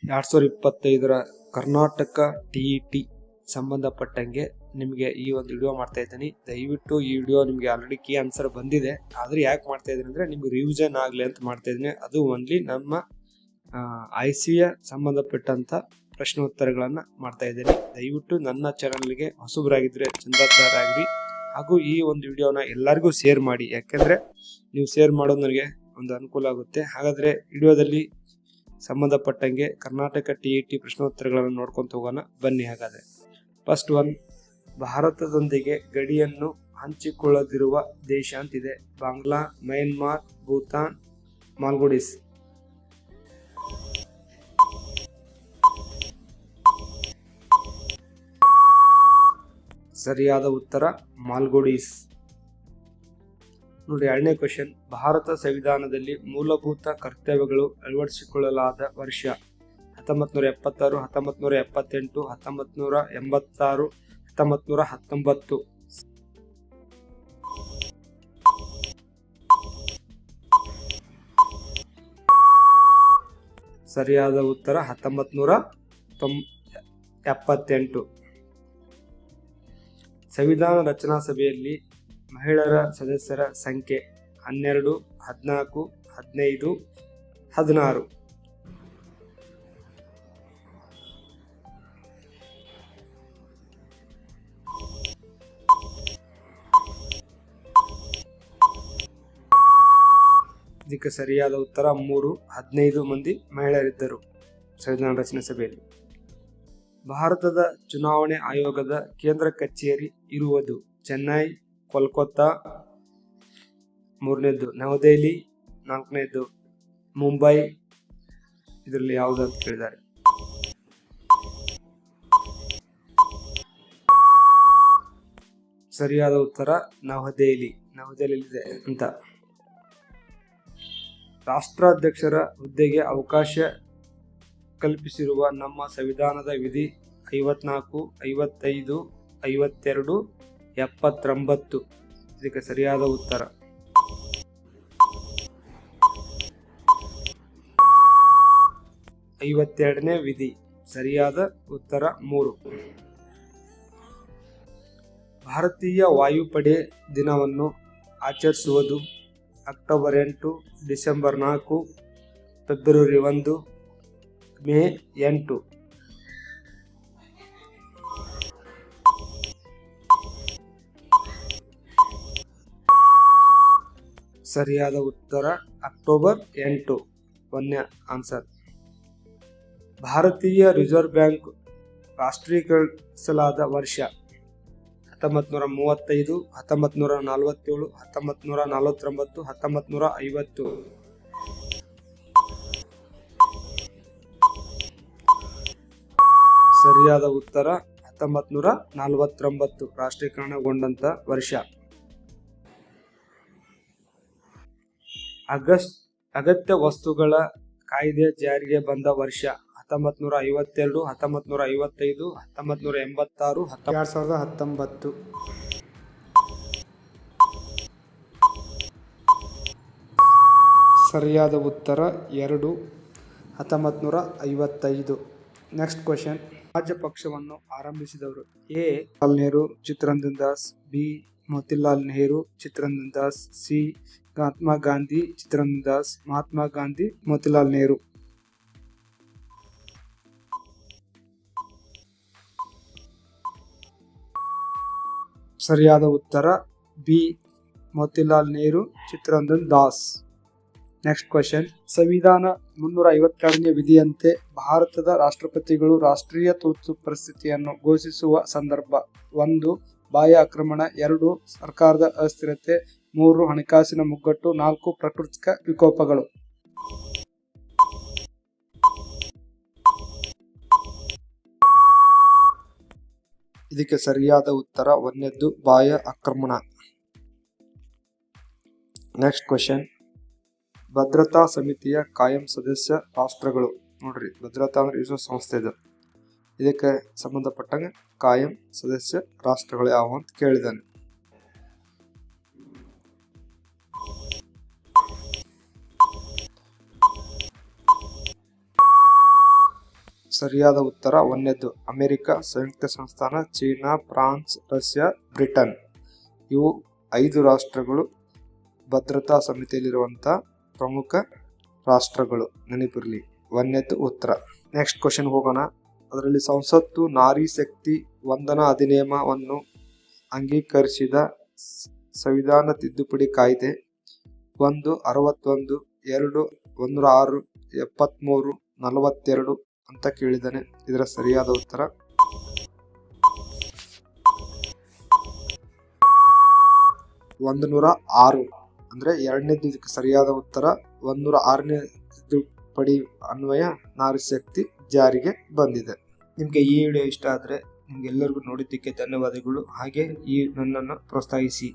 2025 Karnataka TET ಸಂಬಂಧಪಟ್ಟಂಗೆ ನಿಮಗೆ ಈ ಒಂದು ವಿಡಿಯೋ ಮಾಡ್ತಾ ಇದ್ದೀನಿ. ದಯವಿಟ್ಟು ಈ ವಿಡಿಯೋ ನಿಮಗೆ ಆಲ್ರೆಡಿ ಕೀ ಆನ್ಸರ್ ಬಂದಿದೆ, ಆದ್ರೆ ಯಾಕೆ ಮಾಡ್ತಾ ಇದ್ದೀನಿ ಅಂದ್ರೆ ನಿಮ್ಗೆ ರಿವಿಷನ್ ಆಗಲಿ ಅಂತ ಮಾಡ್ತಾ ಇದ್ದೀನಿ. ಅದು ಓನ್ಲಿ ನಮ್ಮ ICಯ ಸಂಬಂಧಪಟ್ಟಂತ ಪ್ರಶ್ನೋತ್ತರಗಳನ್ನ ಮಾಡ್ತಾ ಇದ್ದೀನಿ. ದಯವಿಟ್ಟು ನನ್ನ ಚಾನಲ್ಗೆ ಹೊಸಬರಾಗಿದ್ರೆ ಚಂದಾದಾರರಾಗ್ರಿ, ಹಾಗೂ ಈ ಒಂದು ವಿಡಿಯೋನ ಎಲ್ಲರಿಗೂ ಶೇರ್ ಮಾಡಿ. ಯಾಕೆಂದ್ರೆ ನೀವು ಶೇರ್ ಮಾಡೋದು ನನಗೆ ಒಂದು ಅನುಕೂಲ ಆಗುತ್ತೆ. ಹಾಗಾದ್ರೆ ವಿಡಿಯೋದಲ್ಲಿ ಸಂಬಂಧಪಟ್ಟಂಗೆ ಕರ್ನಾಟಕ TET ಪ್ರಶ್ನೋತ್ತರಗಳನ್ನು ನೋಡ್ಕೊಂತ ಹೋಗೋಣ ಬನ್ನಿ. ಹಾಗಾದ್ರೆ ಫಸ್ಟ್ ಒನ್, ಭಾರತದೊಂದಿಗೆ ಗಡಿಯನ್ನು ಹಂಚಿಕೊಳ್ಳದಿರುವ ದೇಶ ಅಂತಿದೆ. ಬಾಂಗ್ಲಾ, ಮಯನ್ಮಾರ್, ಭೂತಾನ್, ಮಾಲ್ಡೀವ್ಸ್. ಸರಿಯಾದ ಉತ್ತರ ಮಾಲ್ಡೀವ್ಸ್. ನೋಡಿ, ಎರಡನೇ ಕ್ವೆಶ್ಚನ್, ಭಾರತ ಸಂವಿಧಾನದಲ್ಲಿ ಮೂಲಭೂತ ಕರ್ತವ್ಯಗಳು ಅಳವಡಿಸಿಕೊಳ್ಳಲಾದ ವರ್ಷ 1976, 1978, 1986, 1919. ಸರಿಯಾದ ಉತ್ತರ 1978. ಸಂವಿಧಾನ ರಚನಾ ಸಭೆಯಲ್ಲಿ ಮಹಿಳೆಯರ ಸದಸ್ಯರ ಸಂಖ್ಯೆ 12, 14, 15, 16. ಇದಕ್ಕೆ ಸರಿಯಾದ ಉತ್ತರ 3, 15 ಮಂದಿ ಮಹಿಳೆಯರಿದ್ದರು ಸಂವಿಧಾನ ರಚನಾ ಸಭೆಯಲ್ಲಿ. ಭಾರತದ ಚುನಾವಣೆ ಆಯೋಗದ ಕೇಂದ್ರ ಕಚೇರಿ ಇರುವುದು ಚೆನ್ನೈ, ಕೋಲ್ಕತ್ತಾ, 3ನೇದು ನವದೆಹಲಿ, 4ನೇದು ಮುಂಬೈ. ಇದರಲ್ಲಿ ಯಾವುದು ಅಂತ ಕೇಳಿದ್ದಾರೆ. ಸರಿಯಾದ ಉತ್ತರ ನವದೆಹಲಿಯಲ್ಲಿದೆ ಅಂತ. ರಾಷ್ಟ್ರಾಧ್ಯಕ್ಷರ ಹುದ್ದೆಗೆ ಅವಕಾಶ ಕಲ್ಪಿಸಿರುವ ನಮ್ಮ ಸಂವಿಧಾನದ ವಿಧಿ 54, 55, 52, 79. ಇದಕ್ಕೆ ಸರಿಯಾದ ಉತ್ತರ 52ನೇ ವಿಧಿ. ಸರಿಯಾದ ಉತ್ತರ 3. ಭಾರತೀಯ ವಾಯುಪಡೆ ದಿನವನ್ನು ಆಚರಿಸುವುದು ಅಕ್ಟೋಬರ್ 8, ಡಿಸೆಂಬರ್ 4, ಫೆಬ್ರವರಿ 1, ಮೇ 8. ಸರಿಯಾದ ಉತ್ತರ ಅಕ್ಟೋಬರ್ 8, 1ನೇ ಆನ್ಸರ್. ಭಾರತೀಯ ರಿಸರ್ವ್ ಬ್ಯಾಂಕ್ ರಾಷ್ಟ್ರೀಕರಿಸಲಾದ ವರ್ಷ 1935, 1947, 1949, 1950. ಸರಿಯಾದ ಉತ್ತರ 1949 ರಾಷ್ಟ್ರೀಕರಣಗೊಂಡಂತ ವರ್ಷ. ಅಗತ್ಯ ವಸ್ತುಗಳ ಕಾಯ್ದೆ ಜಾರಿಗೆ ಬಂದ ವರ್ಷ 1952, 1955, 1986, 2019. ಸರಿಯಾದ ಉತ್ತರ 2, 1955. ನೆಕ್ಸ್ಟ್ ಕ್ವೆಶ್ಚನ್, ರಾಜಪಕ್ಷವನ್ನು ಆರಂಭಿಸಿದವರು A. Jawaharlal Nehru, Chittaranjan Das, B. Motilal Nehru, Chittaranjan Das, C. Mahatma Gandhi, Chittaranjan Das, Mahatma Gandhi, Motilal Nehru. ಸರಿಯಾದ ಉತ್ತರ B. Motilal Nehru, Chittaranjan Das. Next question, ಸಂವಿಧಾನ 352ನೇ ವಿಧಿಯಂತೆ ಭಾರತದ ರಾಷ್ಟ್ರಪತಿಗಳು ರಾಷ್ಟ್ರೀಯ ತುರ್ತು ಪರಿಸ್ಥಿತಿಯನ್ನು ಘೋಷಿಸುವ ಸಂದರ್ಭ 1. ಬಾಹ್ಯ ಆಕ್ರಮಣ, 2. ಸರ್ಕಾರದ ಅಸ್ಥಿರತೆ, 3. ಹಣಕಾಸಿನ ಮುಗ್ಗಟ್ಟು, 4. ಪ್ರಾಕೃತಿಕ ವಿಕೋಪಗಳು. ಇದಕ್ಕೆ ಸರಿಯಾದ ಉತ್ತರ 1ನೇದು ಬಾಹ್ಯ ಆಕ್ರಮಣ. ನೆಕ್ಸ್ಟ್ ಕ್ವೆಶ್ಚನ್, ಭದ್ರತಾ ಸಮಿತಿಯ ಕಾಯಂ ಸದಸ್ಯ ರಾಷ್ಟ್ರಗಳು. ನೋಡ್ರಿ, ಭದ್ರತಾ ಅಂದ್ರೆ ವಿಶ್ವಸಂಸ್ಥೆ ಇದು. ಇದಕ್ಕೆ ಸಂಬಂಧಪಟ್ಟಂಗೆ ಕಾಯಂ ಸದಸ್ಯ ರಾಷ್ಟ್ರಗಳು ಯಾವ ಅಂತ ಕೇಳಿದ್ದಾನೆ. ಸರಿಯಾದ ಉತ್ತರ ಒಂದನೇದ್ದು ಅಮೆರಿಕ, ಸಂಯುಕ್ತ ಸಂಸ್ಥಾನ, ಚೀನಾ, ಫ್ರಾನ್ಸ್, ರಷ್ಯಾ, ಬ್ರಿಟನ್. ಇವು 5 ರಾಷ್ಟ್ರಗಳು ಭದ್ರತಾ ಸಮಿತಿಯಲ್ಲಿರುವಂಥ ಪ್ರಮುಖ ರಾಷ್ಟ್ರಗಳು, ನೆನಪಿರಲಿ. ಒಂದನೇದ್ದು ಉತ್ತರ. ನೆಕ್ಸ್ಟ್ ಕ್ವಶನ್ ಹೋಗೋಣ. ಅದರಲ್ಲಿ ಸಂಸತ್ತು ನಾರಿ ಶಕ್ತಿ ವಂದನಾ ಅಧಿನಿಯಮವನ್ನು ಅಂಗೀಕರಿಸಿದ ಸಂವಿಧಾನ ತಿದ್ದುಪಡಿ ಕಾಯ್ದೆ 1, 61, 2, 106, 73, 42 ಅಂತ ಕೇಳಿದ್ದಾನೆ. ಇದರ ಸರಿಯಾದ ಉತ್ತರ 106 ಅಂದ್ರೆ ಎರಡನೇದು ಇದಕ್ಕೆ ಸರಿಯಾದ ಉತ್ತರ. 106ನೇ ತಿದ್ದುಪಡಿ ಅನ್ವಯ ನಾರಿ ಶಕ್ತಿ ಜಾರಿಗೆ ಬಂದಿದೆ. ನಿಮಗೆ ಈ ವಿಡಿಯೋ ಇಷ್ಟ ಆದರೆ ನಿಮ್ಗೆಲ್ಲರಿಗೂ ನೋಡಿದ್ದಕ್ಕೆ ಧನ್ಯವಾದಗಳು. ಹಾಗೆ ಈ ನನ್ನನ್ನು ಪ್ರೋತ್ಸಾಹಿಸಿ.